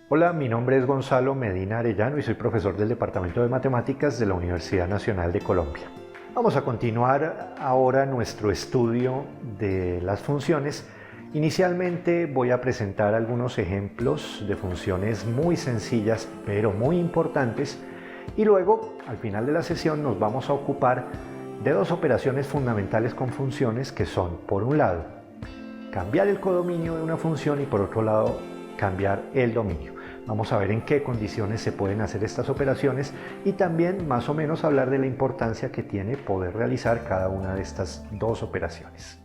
Hola, mi nombre es Gonzalo Medina Arellano y soy profesor del Departamento de Matemáticas de la Universidad Nacional de Colombia. Vamos a continuar ahora nuestro estudio de las funciones. Inicialmente voy a presentar algunos ejemplos de funciones muy sencillas pero muy importantes y luego, al final de la sesión, nos vamos a ocupar de dos operaciones fundamentales con funciones que son, por un lado, cambiar el codominio de una función y por otro lado, cambiar el dominio. Vamos a ver en qué condiciones se pueden hacer estas operaciones y también más o menos hablar de la importancia que tiene poder realizar cada una de estas dos operaciones.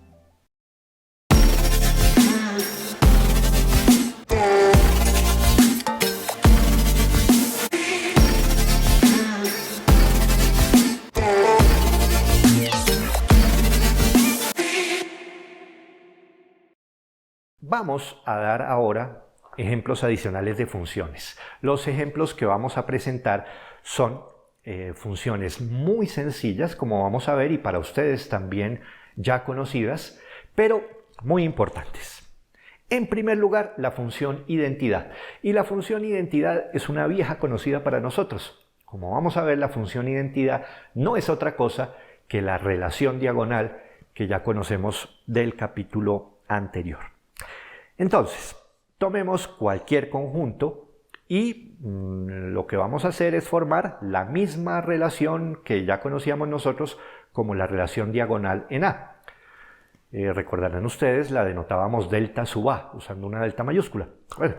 Vamos a dar ahora ejemplos adicionales de funciones. Los ejemplos que vamos a presentar son funciones muy sencillas, como vamos a ver, y para ustedes también ya conocidas, pero muy importantes. En primer lugar, la función identidad. Y la función identidad es una vieja conocida para nosotros. Como vamos a ver, la función identidad no es otra cosa que la relación diagonal que ya conocemos del capítulo anterior. Entonces, tomemos cualquier conjunto y lo que vamos a hacer es formar la misma relación que ya conocíamos nosotros como la relación diagonal en A. Recordarán ustedes, la denotábamos delta sub A, usando una delta mayúscula. Bueno,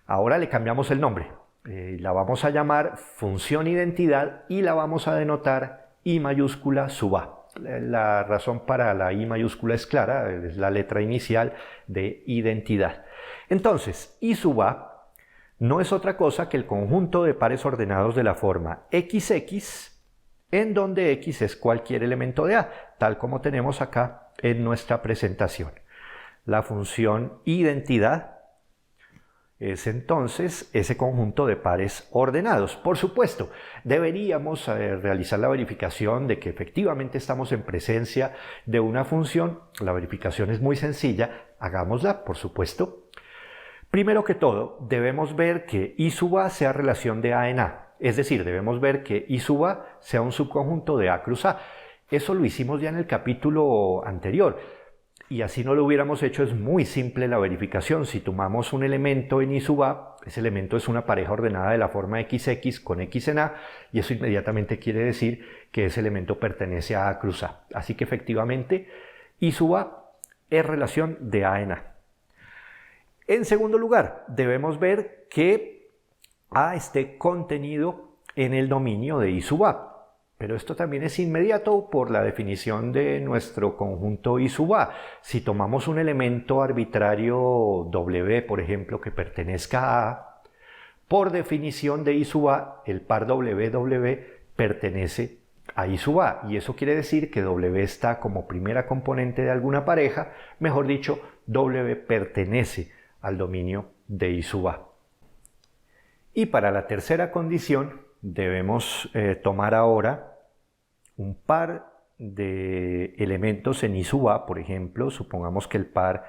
ahora le cambiamos el nombre. La vamos a llamar función identidad y la vamos a denotar I mayúscula sub A. La razón para la I mayúscula es clara, es la letra inicial de identidad. Entonces, I sub A no es otra cosa que el conjunto de pares ordenados de la forma XX, en donde X es cualquier elemento de A, tal como tenemos acá en nuestra presentación. La función identidad es entonces ese conjunto de pares ordenados. Por supuesto, deberíamos realizar la verificación de que efectivamente estamos en presencia de una función. La verificación es muy sencilla, hagámosla, por supuesto. Primero que todo, debemos ver que I sub A sea relación de A en A, es decir, debemos ver que I sub A sea un subconjunto de A cruz A. Eso lo hicimos ya en el capítulo anterior. Y así no lo hubiéramos hecho, es muy simple la verificación. Si tomamos un elemento en I sub A, ese elemento es una pareja ordenada de la forma XX con X en A, y eso inmediatamente quiere decir que ese elemento pertenece a A cruz A. Así que efectivamente, I sub A es relación de A en A. En segundo lugar, debemos ver que A esté contenido en el dominio de I sub A. Pero esto también es inmediato por la definición de nuestro conjunto I sub A. Si tomamos un elemento arbitrario W, por ejemplo, que pertenezca a A, por definición de I sub A, el par W pertenece a I sub A. Y eso quiere decir que W está como primera componente de alguna pareja, mejor dicho, W pertenece al dominio de I sub A. Y para la tercera condición, debemos tomar ahora un par de elementos en I sub A, por ejemplo, supongamos que el par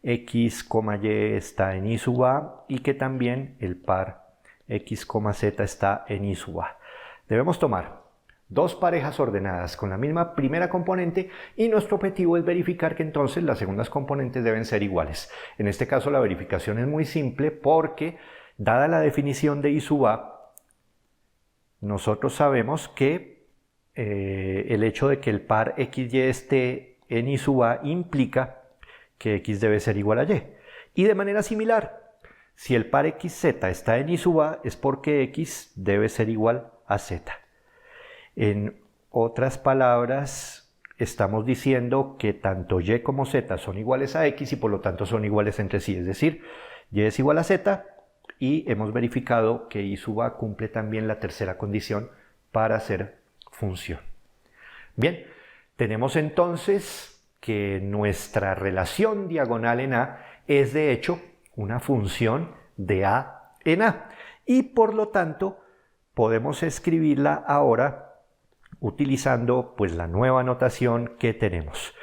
X, Y está en I sub A y que también el par X, Z está en I sub A. Debemos tomar dos parejas ordenadas con la misma primera componente y nuestro objetivo es verificar que entonces las segundas componentes deben ser iguales. En este caso la verificación es muy simple porque, dada la definición de I sub A, nosotros sabemos que el hecho de que el par XY esté en I sub A implica que X debe ser igual a Y. Y de manera similar, si el par XZ está en I sub A es porque X debe ser igual a Z. En otras palabras, estamos diciendo que tanto Y como Z son iguales a X y por lo tanto son iguales entre sí. Es decir, Y es igual a Z y hemos verificado que I sub A cumple también la tercera condición para ser función. Bien, tenemos entonces que nuestra relación diagonal en A es de hecho una función de A en A y por lo tanto podemos escribirla ahora utilizando pues la nueva notación que tenemos.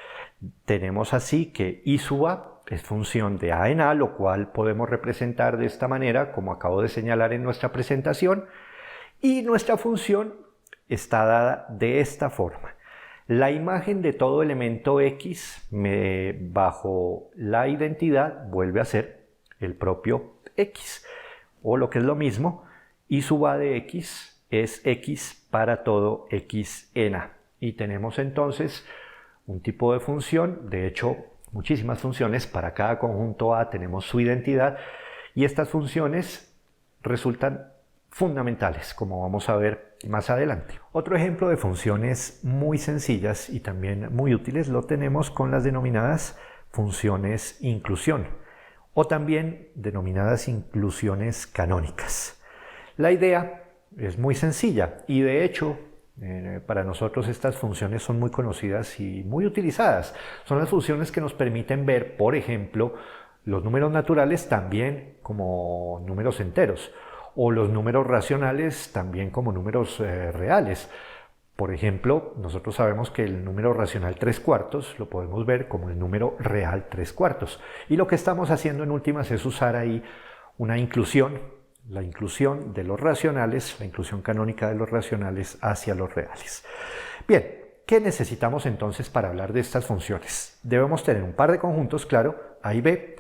Tenemos así que I sub A es función de a en a, lo cual podemos representar de esta manera, como acabo de señalar en nuestra presentación, y nuestra función está dada de esta forma. La imagen de todo elemento x bajo la identidad vuelve a ser el propio x, o lo que es lo mismo, y sub a de x es x para todo x en a. Y tenemos entonces un tipo de función, de hecho muchísimas funciones, para cada conjunto A tenemos su identidad, y estas funciones resultan fundamentales, como vamos a ver más adelante. Otro ejemplo de funciones muy sencillas y también muy útiles lo tenemos con las denominadas funciones inclusión, o también denominadas inclusiones canónicas. La idea es muy sencilla y de hecho para nosotros estas funciones son muy conocidas y muy utilizadas. Son las funciones que nos permiten ver, por ejemplo, los números naturales también como números enteros, o los números racionales también como números reales. Por ejemplo, nosotros sabemos que el número racional 3/4 lo podemos ver como el número real 3/4. Y lo que estamos haciendo en últimas es usar ahí una inclusión, la inclusión de los racionales, la inclusión canónica de los racionales hacia los reales. Bien, ¿qué necesitamos entonces para hablar de estas funciones? Debemos tener un par de conjuntos, claro, A y B,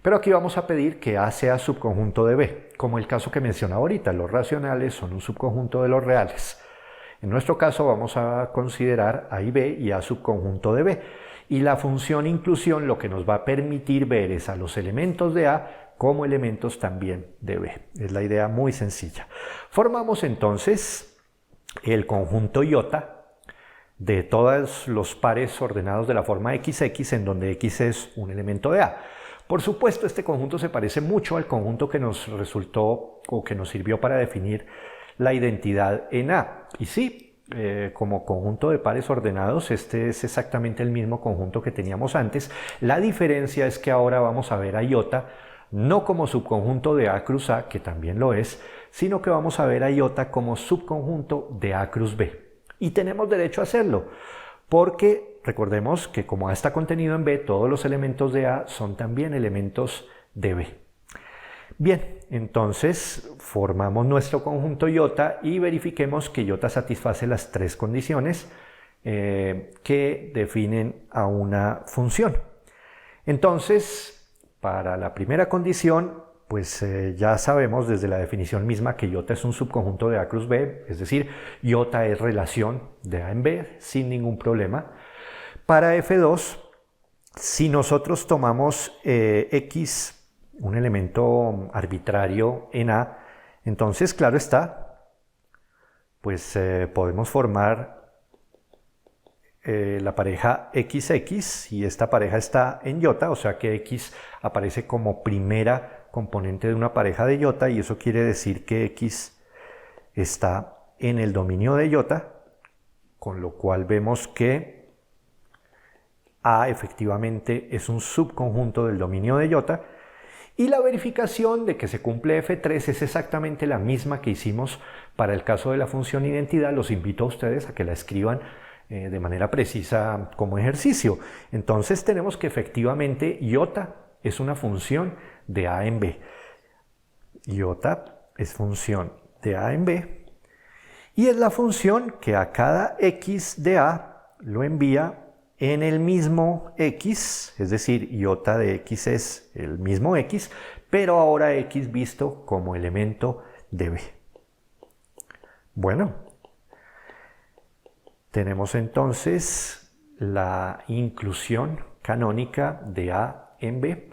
pero aquí vamos a pedir que A sea subconjunto de B, como el caso que mencionaba ahorita, los racionales son un subconjunto de los reales. En nuestro caso vamos a considerar A y B y A subconjunto de B, y la función inclusión lo que nos va a permitir ver es a los elementos de A como elementos también de B. Es la idea muy sencilla. Formamos entonces el conjunto iota de todos los pares ordenados de la forma XX, en donde X es un elemento de A. Por supuesto, este conjunto se parece mucho al conjunto que nos resultó o que nos sirvió para definir la identidad en A. Y sí, como conjunto de pares ordenados, este es exactamente el mismo conjunto que teníamos antes. La diferencia es que ahora vamos a ver a iota no como subconjunto de A cruz A, que también lo es, sino que vamos a ver a iota como subconjunto de A cruz B. Y tenemos derecho a hacerlo, porque recordemos que como A está contenido en B, todos los elementos de A son también elementos de B. Bien, entonces formamos nuestro conjunto iota y verifiquemos que iota satisface las tres condiciones que definen a una función. Entonces, para la primera condición, pues ya sabemos desde la definición misma que iota es un subconjunto de A cruz B, es decir, iota es relación de A en B sin ningún problema. Para F2, si nosotros tomamos X, un elemento arbitrario en A, entonces, claro está, pues podemos formar la pareja XX, y esta pareja está en iota, o sea que X aparece como primera componente de una pareja de iota, y eso quiere decir que X está en el dominio de iota, con lo cual vemos que A efectivamente es un subconjunto del dominio de iota, y la verificación de que se cumple F3 es exactamente la misma que hicimos para el caso de la función identidad. Los invito a ustedes a que la escriban de manera precisa como ejercicio. Entonces tenemos que efectivamente iota es una función de A en B. Iota es función de A en B y es la función que a cada X de A lo envía en el mismo X, es decir, iota de X es el mismo X, pero ahora X visto como elemento de B. Bueno, tenemos entonces la inclusión canónica de A en B,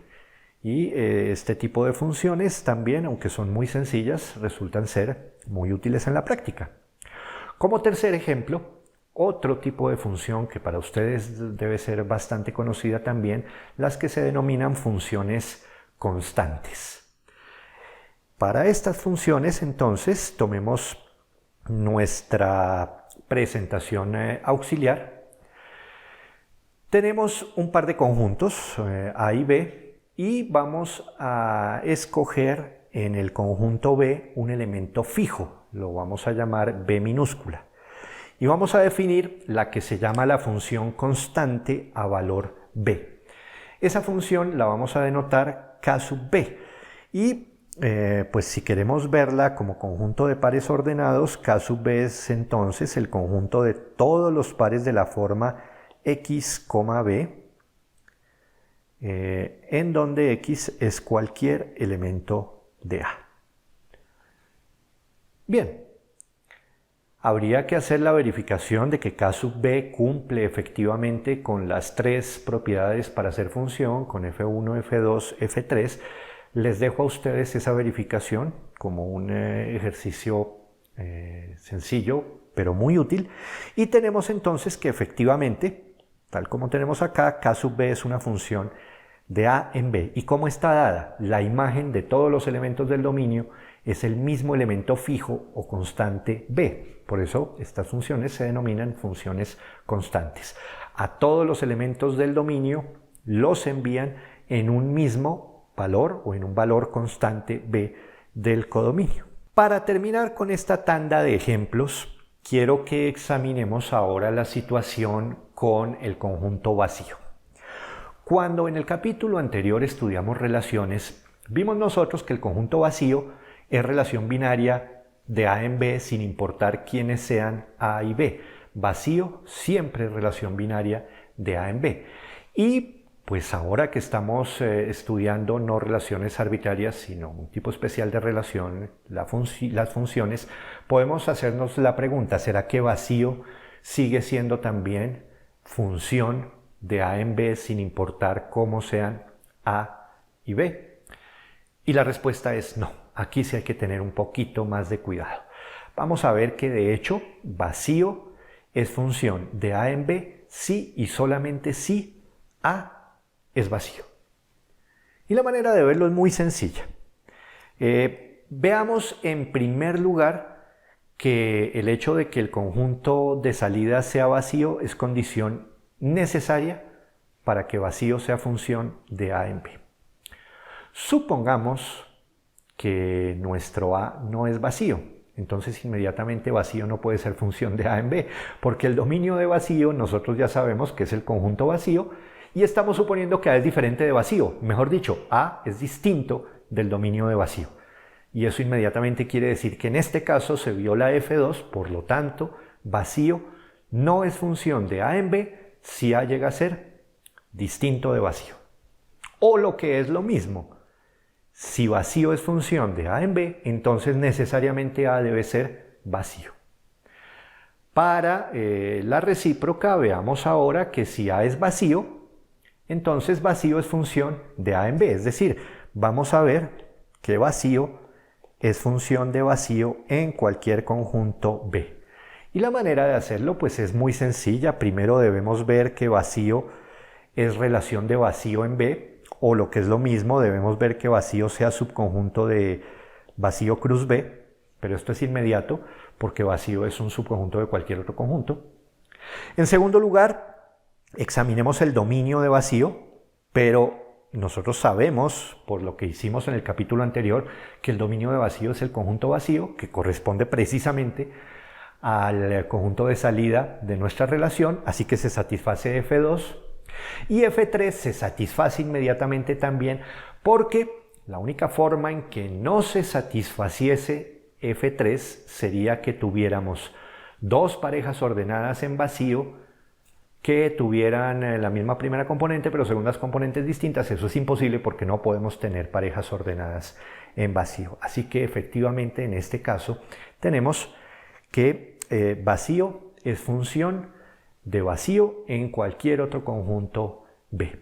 y este tipo de funciones también, aunque son muy sencillas, resultan ser muy útiles en la práctica. Como tercer ejemplo, otro tipo de función que para ustedes debe ser bastante conocida también, las que se denominan funciones constantes. Para estas funciones, entonces, tomemos nuestra presentación auxiliar. Tenemos un par de conjuntos, A y B, y vamos a escoger en el conjunto B un elemento fijo, lo vamos a llamar B minúscula. Y vamos a definir la que se llama la función constante a valor B. Esa función la vamos a denotar K sub B. Y pues si queremos verla como conjunto de pares ordenados, K sub B es entonces el conjunto de todos los pares de la forma X, B, en donde X es cualquier elemento de A. Bien, habría que hacer la verificación de que K sub B cumple efectivamente con las tres propiedades para hacer función, con F1, F2, F3. Les dejo a ustedes esa verificación como un ejercicio sencillo, pero muy útil. Y tenemos entonces que efectivamente, tal como tenemos acá, K sub B es una función de A en B. ¿Y cómo está dada? La imagen de todos los elementos del dominio es el mismo elemento fijo o constante B. Por eso estas funciones se denominan funciones constantes. A todos los elementos del dominio los envían en un mismo valor o en un valor constante B del codominio. Para terminar con esta tanda de ejemplos, quiero que examinemos ahora la situación con el conjunto vacío. Cuando en el capítulo anterior estudiamos relaciones, vimos nosotros que el conjunto vacío es relación binaria de A en B sin importar quiénes sean A y B. Vacío siempre es relación binaria de A en B. Y pues ahora que estamos estudiando no relaciones arbitrarias, sino un tipo especial de relación, las funciones, podemos hacernos la pregunta, ¿será que vacío sigue siendo también función de A en B sin importar cómo sean A y B? Y la respuesta es no, aquí sí hay que tener un poquito más de cuidado. Vamos a ver que de hecho vacío es función de A en B si y solamente si A es vacío. Y la manera de verlo es muy sencilla. Veamos en primer lugar que el hecho de que el conjunto de salida sea vacío es condición necesaria para que vacío sea función de A en B. Supongamos que nuestro A no es vacío. Entonces inmediatamente vacío no puede ser función de A en B, porque el dominio de vacío nosotros ya sabemos que es el conjunto vacío y estamos suponiendo que A es diferente de vacío. Mejor dicho, A es distinto del dominio de vacío. Y eso inmediatamente quiere decir que en este caso se viola F2, por lo tanto, vacío no es función de A en B si A llega a ser distinto de vacío. O lo que es lo mismo, si vacío es función de A en B, entonces necesariamente A debe ser vacío. Para la recíproca, veamos ahora que si A es vacío, entonces vacío es función de A en B. Es decir, vamos a ver que vacío es función de vacío en cualquier conjunto B. Y la manera de hacerlo pues es muy sencilla. Primero debemos ver que vacío es relación de vacío en B, o lo que es lo mismo, debemos ver que vacío sea subconjunto de vacío cruz B, pero esto es inmediato porque vacío es un subconjunto de cualquier otro conjunto. En segundo lugar, examinemos el dominio de vacío, pero nosotros sabemos, por lo que hicimos en el capítulo anterior, que el dominio de vacío es el conjunto vacío, que corresponde precisamente al conjunto de salida de nuestra relación, así que se satisface F2, y F3 se satisface inmediatamente también, porque la única forma en que no se satisfaciese F3 sería que tuviéramos dos parejas ordenadas en vacío que tuvieran la misma primera componente pero segundas componentes distintas. Eso es imposible porque no podemos tener parejas ordenadas en vacío. Así que efectivamente en este caso tenemos que vacío es función de vacío en cualquier otro conjunto B.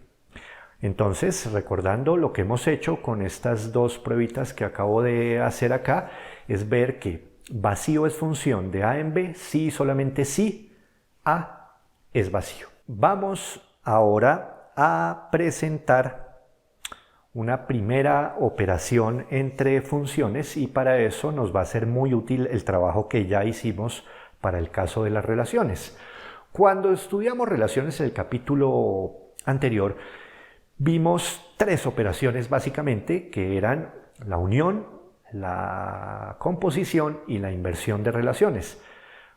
Entonces, recordando lo que hemos hecho con estas dos pruebitas que acabo de hacer acá, es ver que vacío es función de A en B si y solamente si A es vacío. Vamos ahora a presentar una primera operación entre funciones y para eso nos va a ser muy útil el trabajo que ya hicimos para el caso de las relaciones. Cuando estudiamos relaciones en el capítulo anterior, vimos tres operaciones básicamente que eran la unión, la composición y la inversión de relaciones.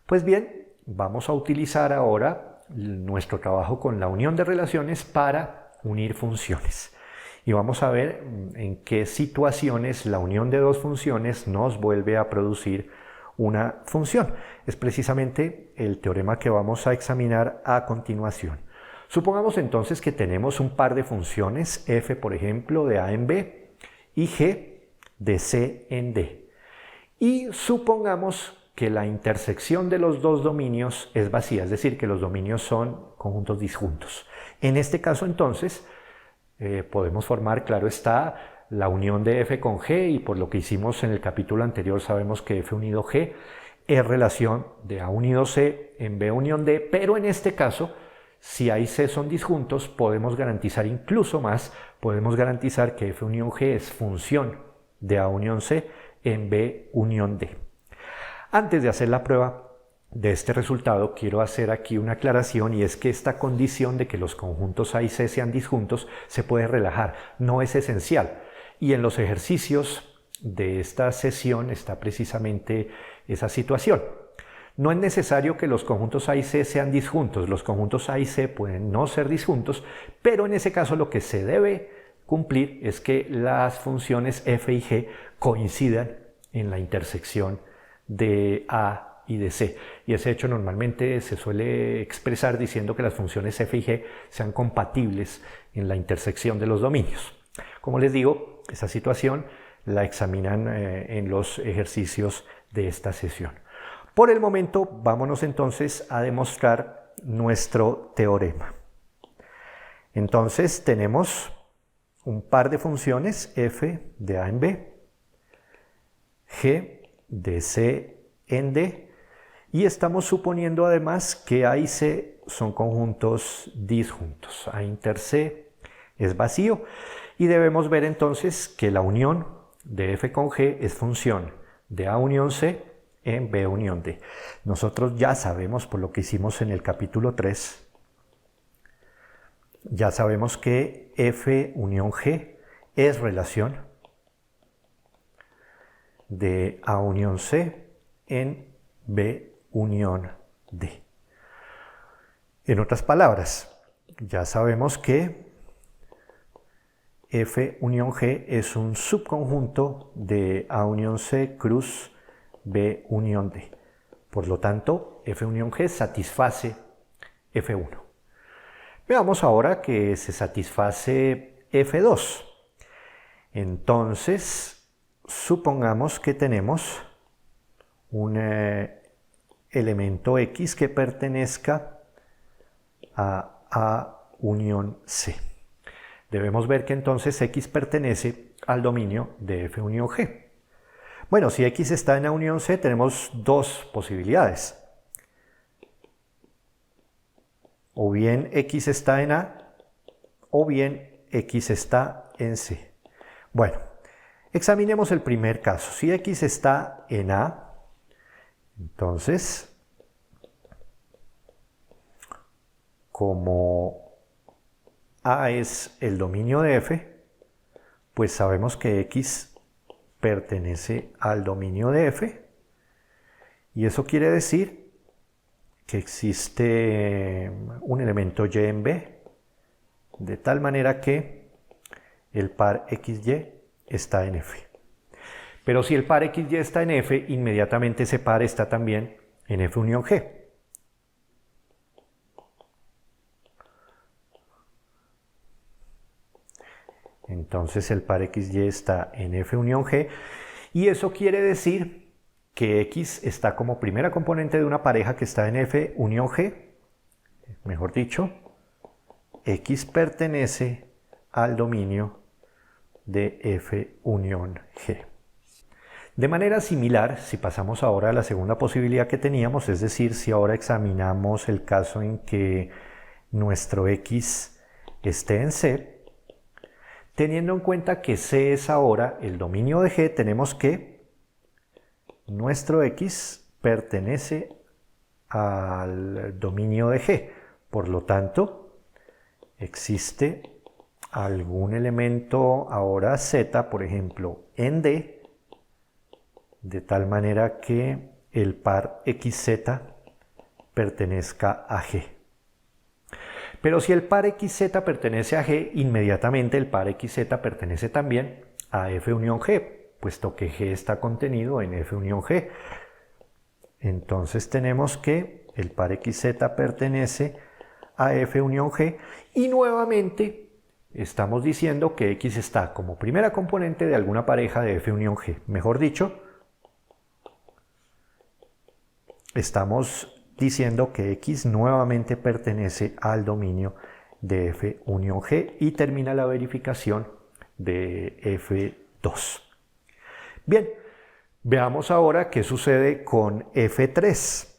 Pues bien, vamos a utilizar ahora nuestro trabajo con la unión de relaciones para unir funciones. Y vamos a ver en qué situaciones la unión de dos funciones nos vuelve a producir una función. Es precisamente el teorema que vamos a examinar a continuación. Supongamos entonces que tenemos un par de funciones, f por ejemplo de a en b y g de c en d. Y supongamos que la intersección de los dos dominios es vacía, es decir, que los dominios son conjuntos disjuntos. En este caso entonces podemos formar, claro está, la unión de f con g, y por lo que hicimos en el capítulo anterior sabemos que f unido g es relación de a unido c en b unión d, pero en este caso, si a y c son disjuntos, podemos garantizar incluso más, podemos garantizar que f unión g es función de a unión c en b unión d. Antes de hacer la prueba de este resultado, quiero hacer aquí una aclaración, y es que esta condición de que los conjuntos A y C sean disjuntos se puede relajar, no es esencial. Y en los ejercicios de esta sesión está precisamente esa situación. No es necesario que los conjuntos A y C sean disjuntos, los conjuntos A y C pueden no ser disjuntos, pero en ese caso lo que se debe cumplir es que las funciones f y g coincidan en la intersección de A y de C. Y ese hecho normalmente se suele expresar diciendo que las funciones f y g sean compatibles en la intersección de los dominios. Como les digo, esa situación la examinan en los ejercicios de esta sesión. Por el momento, vámonos entonces a demostrar nuestro teorema. Entonces tenemos un par de funciones, f de a en b, g de c en d, y estamos suponiendo además que a y c son conjuntos disjuntos. A inter c es vacío, y debemos ver entonces que la unión de f con g es función de a unión c en b unión d. Nosotros ya sabemos, por lo que hicimos en el capítulo 3, ya sabemos que f unión g es relación de a unión c en b unión d. En otras palabras, ya sabemos que f unión g es un subconjunto de a unión c cruz b unión d. Por lo tanto, f unión g satisface f1. Veamos ahora que se satisface f2. Entonces, supongamos que tenemos un elemento x que pertenezca a unión c. Debemos ver que entonces x pertenece al dominio de f unión g. Bueno, si x está en a unión c, tenemos dos posibilidades. O bien x está en a, o bien x está en c. Bueno, examinemos el primer caso. Si x está en a, entonces, como a es el dominio de f, pues sabemos que x pertenece al dominio de f, y eso quiere decir que existe un elemento y en b, de tal manera que el par xy está en f. Pero si el par xy está en f, inmediatamente ese par está también en f unión g. Entonces el par xy está en f unión g, y eso quiere decir que x está como primera componente de una pareja que está en f unión g. Mejor dicho, x pertenece al dominio de f unión g. De manera similar, si pasamos ahora a la segunda posibilidad que teníamos, es decir, si ahora examinamos el caso en que nuestro x esté en C, teniendo en cuenta que C es ahora el dominio de G, tenemos que nuestro x pertenece al dominio de G. Por lo tanto, existe algún elemento ahora Z, por ejemplo, en D, de tal manera que el par xz pertenezca a G. Pero si el par xz pertenece a G, inmediatamente el par xz pertenece también a F unión G, puesto que G está contenido en F unión G. Entonces tenemos que el par xz pertenece a F unión G y nuevamente estamos diciendo que X está como primera componente de alguna pareja de F unión G. Mejor dicho, estamos diciendo que X nuevamente pertenece al dominio de F unión G y termina la verificación de F2. Bien, veamos ahora qué sucede con F3.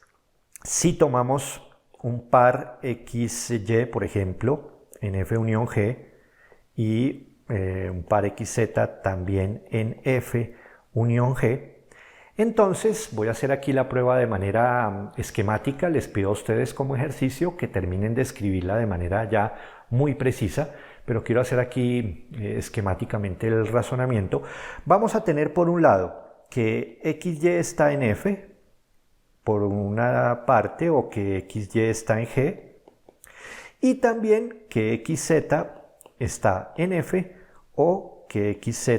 Si tomamos un par XY, por ejemplo, en F unión G y un par XZ también en F unión G, entonces voy a hacer aquí la prueba de manera esquemática. Les pido a ustedes como ejercicio que terminen de escribirla de manera ya muy precisa, pero quiero hacer aquí esquemáticamente el razonamiento. Vamos a tener por un lado que XY está en F por una parte, o que XY está en G, y también que XZ está en F o que XZ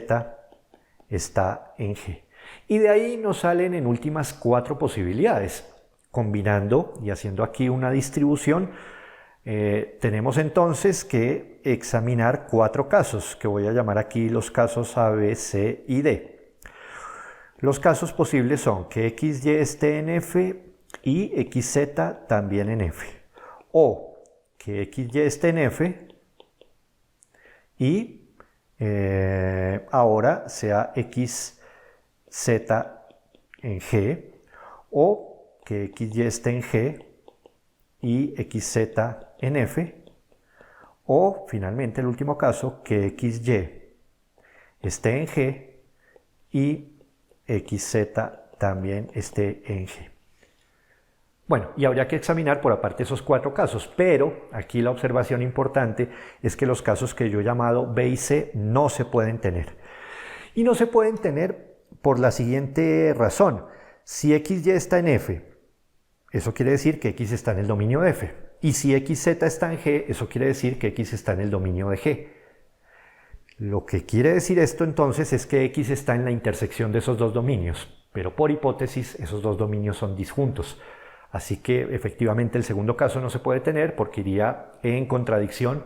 está en G. Y de ahí nos salen en últimas 4 posibilidades. Combinando y haciendo aquí una distribución, tenemos entonces que examinar 4 casos, que voy a llamar aquí los casos A, B, C y D. Los casos posibles son que XY esté en F y XZ también en F. O que XY esté en F y ahora sea XZ en G, o que XY esté en G y XZ en F, o finalmente el último caso, que XY esté en G y XZ también esté en G. Bueno, y habría que examinar por aparte esos 4 casos, pero aquí la observación importante es que los casos que yo he llamado B y C no se pueden tener. Y no se pueden tener por la siguiente razón. Si XY está en F, eso quiere decir que X está en el dominio de F. Y si XZ está en G, eso quiere decir que X está en el dominio de G. Lo que quiere decir esto entonces es que X está en la intersección de esos dos dominios, pero por hipótesis esos dos dominios son disjuntos. Así que efectivamente el segundo caso no se puede tener porque iría en contradicción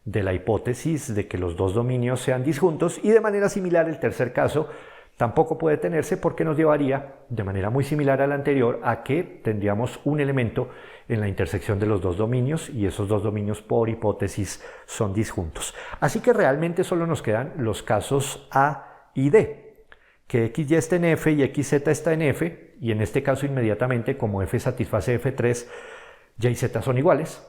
de la hipótesis de que los dos dominios sean disjuntos, y de manera similar el tercer caso tampoco puede tenerse porque nos llevaría de manera muy similar a la anterior a que tendríamos un elemento en la intersección de los dos dominios y esos dos dominios por hipótesis son disjuntos. Así que realmente solo nos quedan los casos A y D, que XY está en F y XZ está en F, y en este caso inmediatamente como F satisface F3, Y y Z son iguales,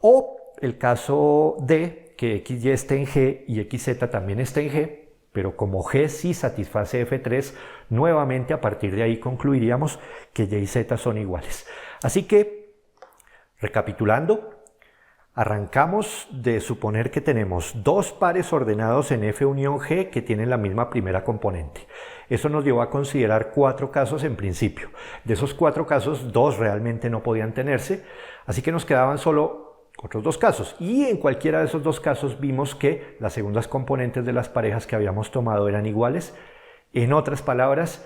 o el caso D, que XY esté en G y XZ también está en G, pero como G sí satisface F3, nuevamente a partir de ahí concluiríamos que Y y Z son iguales. Así que, recapitulando, arrancamos de suponer que tenemos dos pares ordenados en F unión G que tienen la misma primera componente. Eso nos llevó a considerar 4 casos en principio. De esos 4 casos, 2 realmente no podían tenerse, así que nos quedaban solo otros 2 casos. Y en cualquiera de esos 2 casos vimos que las segundas componentes de las parejas que habíamos tomado eran iguales. En otras palabras,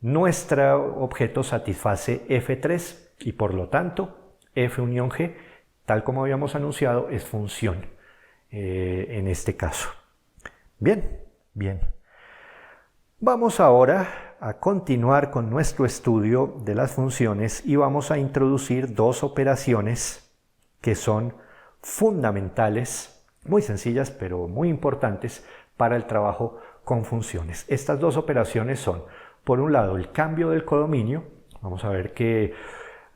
nuestro objeto satisface F3 y por lo tanto F unión G, tal como habíamos anunciado, es función en este caso. Bien, bien. Vamos ahora a continuar con nuestro estudio de las funciones y vamos a introducir 2 operaciones que son fundamentales, muy sencillas pero muy importantes para el trabajo con funciones. Estas 2 operaciones son, por un lado, el cambio del codominio. Vamos a ver que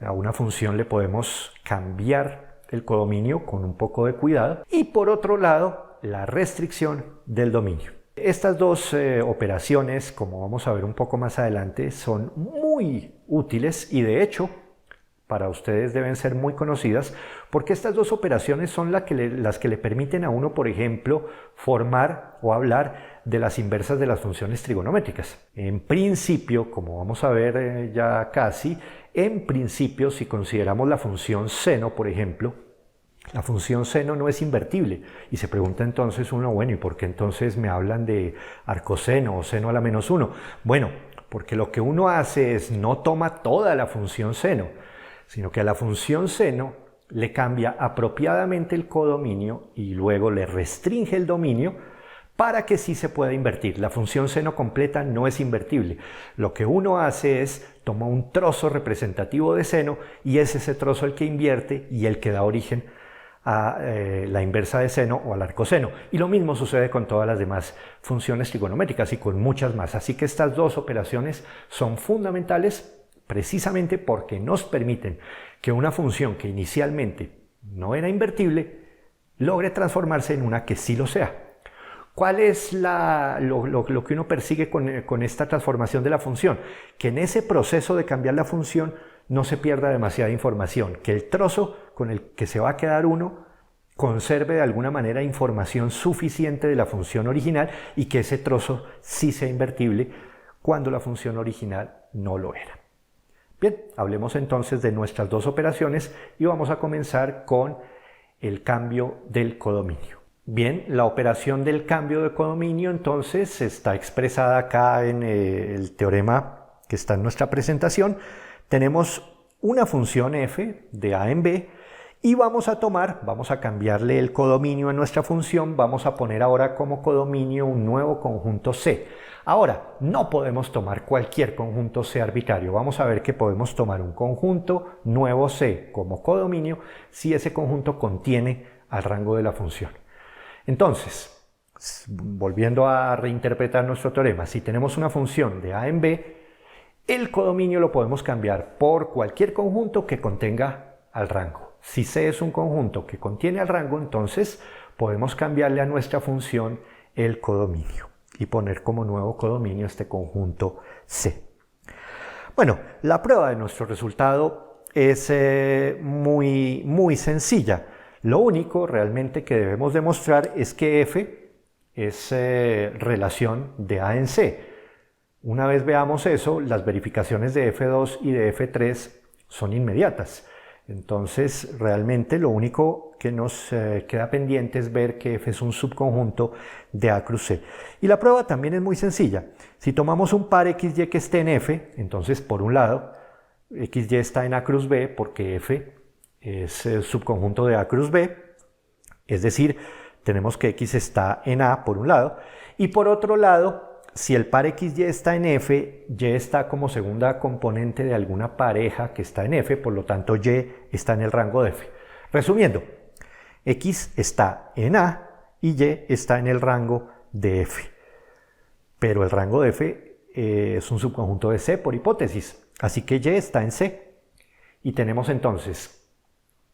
a una función le podemos cambiar el codominio con un poco de cuidado. Y por otro lado, la restricción del dominio. Estas 2 operaciones, como vamos a ver un poco más adelante, son muy útiles y de hecho para ustedes deben ser muy conocidas porque estas 2 operaciones son las que le permiten a uno, por ejemplo, formar o hablar de las inversas de las funciones trigonométricas. En principio, como vamos a ver ya casi, en principio si consideramos la función seno, por ejemplo, La función seno no es invertible. Y se pregunta entonces uno, bueno, ¿y por qué entonces me hablan de arcoseno o seno a la menos 1? Bueno, porque lo que uno hace es no toma toda la función seno, sino que a la función seno le cambia apropiadamente el codominio y luego le restringe el dominio para que sí se pueda invertir. La función seno completa no es invertible. Lo que uno hace es toma un trozo representativo de seno y es ese trozo el que invierte y el que da origen a la inversa de seno o al arcoseno. Y lo mismo sucede con todas las demás funciones trigonométricas y con muchas más. Así que estas dos operaciones son fundamentales precisamente porque nos permiten que una función que inicialmente no era invertible logre transformarse en una que sí lo sea. ¿Cuál es lo que uno persigue con esta transformación de la función? Que en ese proceso de cambiar la función no se pierda demasiada información, que el trozo con el que se va a quedar uno conserve de alguna manera información suficiente de la función original y que ese trozo sí sea invertible cuando la función original no lo era. Bien, hablemos entonces de nuestras dos operaciones y vamos a comenzar con el cambio del codominio. Bien, la operación del cambio de codominio entonces está expresada acá en el teorema que está en nuestra presentación. Tenemos una función f de a en b y vamos a cambiarle el codominio a nuestra función, vamos a poner ahora como codominio un nuevo conjunto C. Ahora, no podemos tomar cualquier conjunto C arbitrario, vamos a ver que podemos tomar un conjunto nuevo C como codominio si ese conjunto contiene al rango de la función. Entonces, volviendo a reinterpretar nuestro teorema, si tenemos una función de a en b, el codominio lo podemos cambiar por cualquier conjunto que contenga al rango. Si C es un conjunto que contiene al rango, entonces podemos cambiarle a nuestra función el codominio y poner como nuevo codominio este conjunto C. Bueno, la prueba de nuestro resultado es muy sencilla. Lo único realmente que debemos demostrar es que f es relación de a en C. Una vez veamos eso, las verificaciones de f2 y de f3 son inmediatas. Entonces, realmente lo único que nos queda pendiente es ver que f es un subconjunto de A cruz C. Y la prueba también es muy sencilla. Si tomamos un par XY que esté en f, entonces por un lado, XY está en A cruz B porque f es el subconjunto de A cruz B, es decir, tenemos que X está en A por un lado, y por otro lado, si el par XY está en F, Y está como segunda componente de alguna pareja que está en F, por lo tanto Y está en el rango de F. Resumiendo, X está en A y Y está en el rango de F. Pero el rango de F es un subconjunto de C por hipótesis, así que Y está en C. Y tenemos entonces,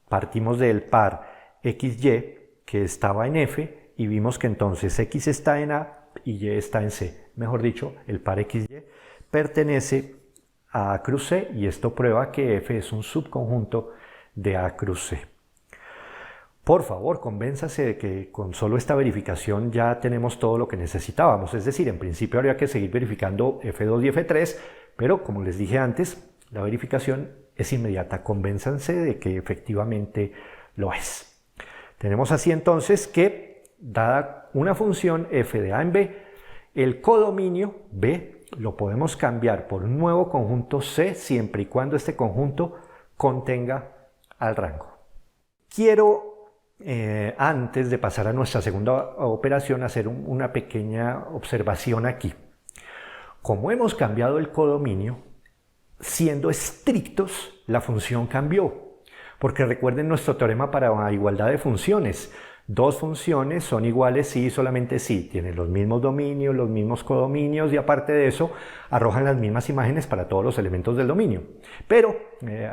partimos del par XY que estaba en F y vimos que entonces X está en A y Y está en C. Mejor dicho, el par XY pertenece a A cruz C y esto prueba que F es un subconjunto de A cruz C. Por favor, convénzase de que con solo esta verificación ya tenemos todo lo que necesitábamos. Es decir, en principio habría que seguir verificando F2 y F3, pero como les dije antes, la verificación es inmediata. Convénzanse de que efectivamente lo es. Tenemos así entonces que, dada una función f de a en b, el codominio B lo podemos cambiar por un nuevo conjunto C siempre y cuando este conjunto contenga al rango. Quiero, antes de pasar a nuestra segunda operación, hacer una pequeña observación aquí. Como hemos cambiado el codominio, siendo estrictos, la función cambió. Porque recuerden nuestro teorema para igualdad de funciones. Dos funciones son iguales si y solamente si tienen los mismos dominios, los mismos codominios y aparte de eso arrojan las mismas imágenes para todos los elementos del dominio. Pero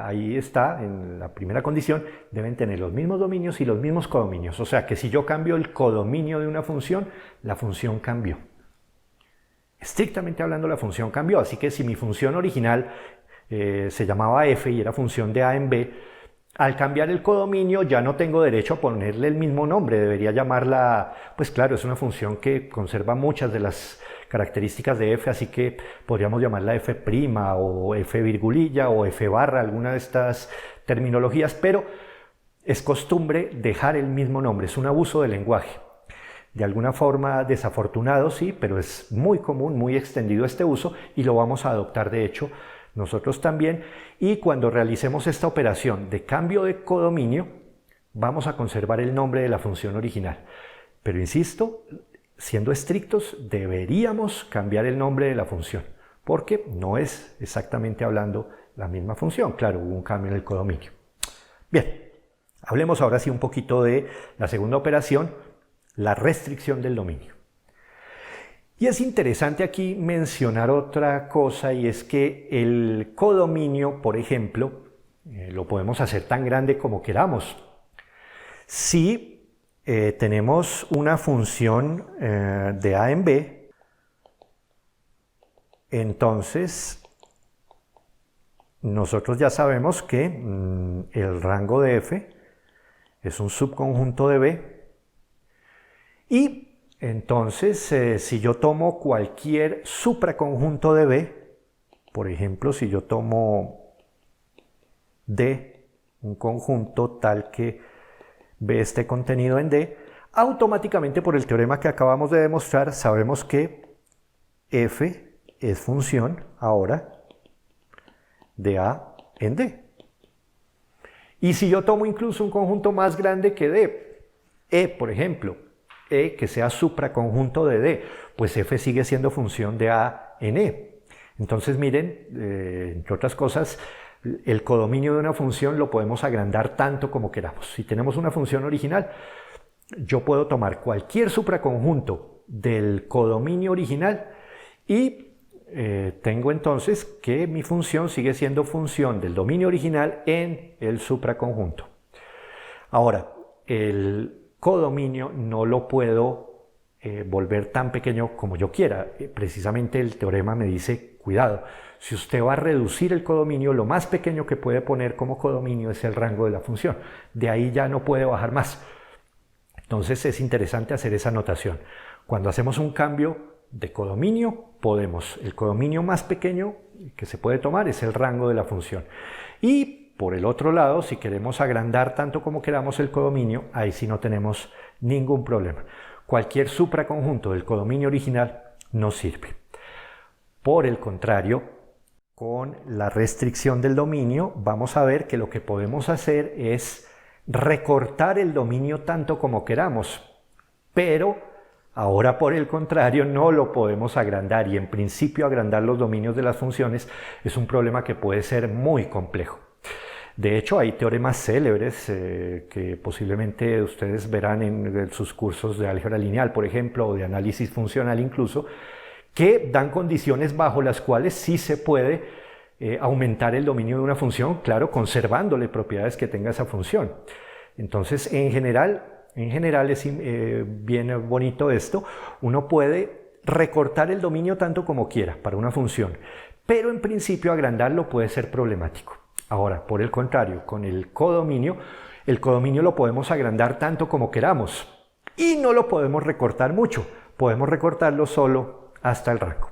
ahí está, en la primera condición, deben tener los mismos dominios y los mismos codominios. O sea que si yo cambio el codominio de una función, la función cambió. Estrictamente hablando, la función cambió. Así que si mi función original se llamaba f y era función de a en b, al cambiar el codominio ya no tengo derecho a ponerle el mismo nombre, debería llamarla, pues claro, es una función que conserva muchas de las características de f, así que podríamos llamarla f' o f virgulilla o f barra, alguna de estas terminologías, pero es costumbre dejar el mismo nombre, es un abuso del lenguaje. De alguna forma desafortunado, sí, pero es muy común, muy extendido este uso y lo vamos a adoptar de hecho nosotros también. Y cuando realicemos esta operación de cambio de codominio, vamos a conservar el nombre de la función original. Pero insisto, siendo estrictos, deberíamos cambiar el nombre de la función, porque no es exactamente hablando la misma función. Claro, hubo un cambio en el codominio. Bien, hablemos ahora sí un poquito de la segunda operación, la restricción del dominio. Y es interesante aquí mencionar otra cosa, y es que el codominio, por ejemplo, lo podemos hacer tan grande como queramos. Si tenemos una función de A en B, entonces nosotros ya sabemos que el rango de F es un subconjunto de B. Y entonces, si yo tomo cualquier supraconjunto de B, por ejemplo, si yo tomo D, un conjunto tal que B esté contenido en D, automáticamente por el teorema que acabamos de demostrar, sabemos que F es función ahora de A en D. Y si yo tomo incluso un conjunto más grande que D, E, por ejemplo, E que sea supraconjunto de D, pues F sigue siendo función de A en E. Entonces miren, entre otras cosas, el codominio de una función lo podemos agrandar tanto como queramos. Si tenemos una función original, yo puedo tomar cualquier supraconjunto del codominio original y tengo entonces que mi función sigue siendo función del dominio original en el supraconjunto. Ahora, el codominio no lo puedo volver tan pequeño como yo quiera. Precisamente el teorema me dice, cuidado, si usted va a reducir el codominio, lo más pequeño que puede poner como codominio es el rango de la función. De ahí ya no puede bajar más. Entonces es interesante hacer esa anotación. Cuando hacemos un cambio de codominio, el codominio más pequeño que se puede tomar es el rango de la función. Y por el otro lado, si queremos agrandar tanto como queramos el codominio, ahí sí no tenemos ningún problema. Cualquier supraconjunto del codominio original nos sirve. Por el contrario, con la restricción del dominio, vamos a ver que lo que podemos hacer es recortar el dominio tanto como queramos, pero ahora por el contrario no lo podemos agrandar, y en principio agrandar los dominios de las funciones es un problema que puede ser muy complejo. De hecho, hay teoremas célebres que posiblemente ustedes verán en sus cursos de álgebra lineal, por ejemplo, o de análisis funcional incluso, que dan condiciones bajo las cuales sí se puede aumentar el dominio de una función, claro, conservándole propiedades que tenga esa función. Entonces, en general es bien bonito esto. Uno puede recortar el dominio tanto como quiera para una función, pero en principio agrandarlo puede ser problemático. Ahora, por el contrario, con el codominio lo podemos agrandar tanto como queramos y no lo podemos recortar mucho, podemos recortarlo solo hasta el rango.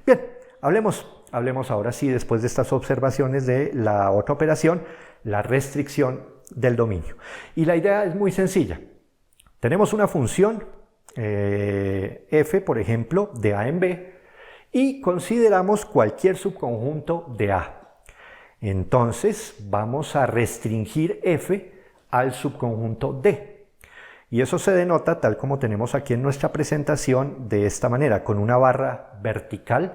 Bien, hablemos ahora sí, después de estas observaciones, de la otra operación, la restricción del dominio. Y la idea es muy sencilla. Tenemos una función f, por ejemplo, de A en B, y consideramos cualquier subconjunto de A. Entonces vamos a restringir f al subconjunto D. Y eso se denota, tal como tenemos aquí en nuestra presentación, de esta manera, con una barra vertical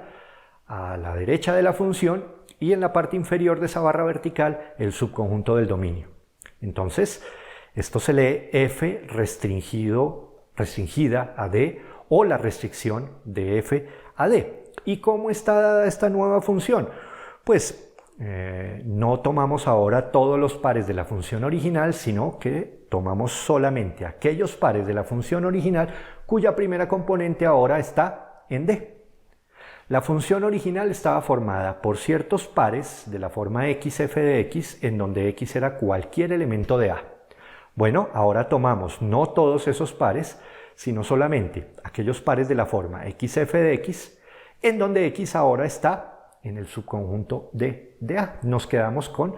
a la derecha de la función y en la parte inferior de esa barra vertical el subconjunto del dominio. Entonces, esto se lee f restringida a D, o la restricción de f a D. ¿Y cómo está dada esta nueva función? Pues no tomamos ahora todos los pares de la función original, sino que tomamos solamente aquellos pares de la función original cuya primera componente ahora está en D. La función original estaba formada por ciertos pares de la forma xf de x, en donde x era cualquier elemento de A. Bueno, ahora tomamos no todos esos pares, sino solamente aquellos pares de la forma xf de x, en donde x ahora está en el subconjunto de A. Nos quedamos con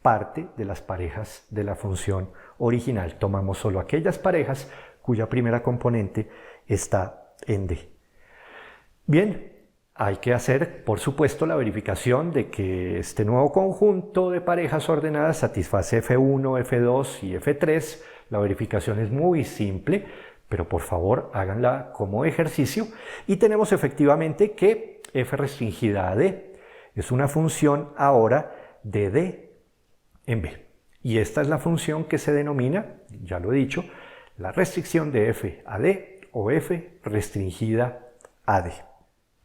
parte de las parejas de la función original. Tomamos solo aquellas parejas cuya primera componente está en D. Bien, hay que hacer, por supuesto, la verificación de que este nuevo conjunto de parejas ordenadas satisface F1, F2 y F3. La verificación es muy simple, pero por favor háganla como ejercicio. Y tenemos efectivamente que F restringida a D es una función ahora de D en B. Y esta es la función que se denomina, ya lo he dicho, la restricción de F a D o F restringida a D.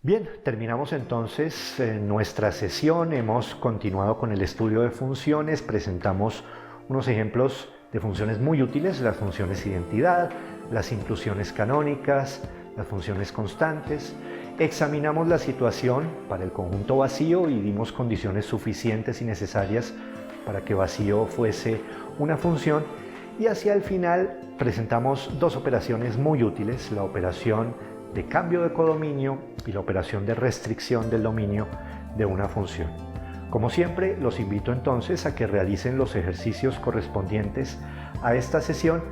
Bien, terminamos entonces nuestra sesión. Hemos continuado con el estudio de funciones. Presentamos unos ejemplos de funciones muy útiles, las funciones identidad, las inclusiones canónicas, las funciones constantes. Examinamos la situación para el conjunto vacío y dimos condiciones suficientes y necesarias para que vacío fuese una función. Y hacia el final presentamos dos operaciones muy útiles, la operación de cambio de codominio y la operación de restricción del dominio de una función. Como siempre, los invito entonces a que realicen los ejercicios correspondientes a esta sesión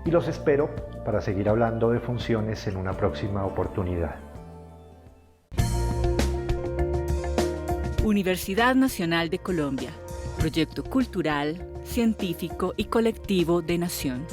y los espero para seguir hablando de funciones en una próxima oportunidad. Universidad Nacional de Colombia, proyecto cultural, científico y colectivo de Nación.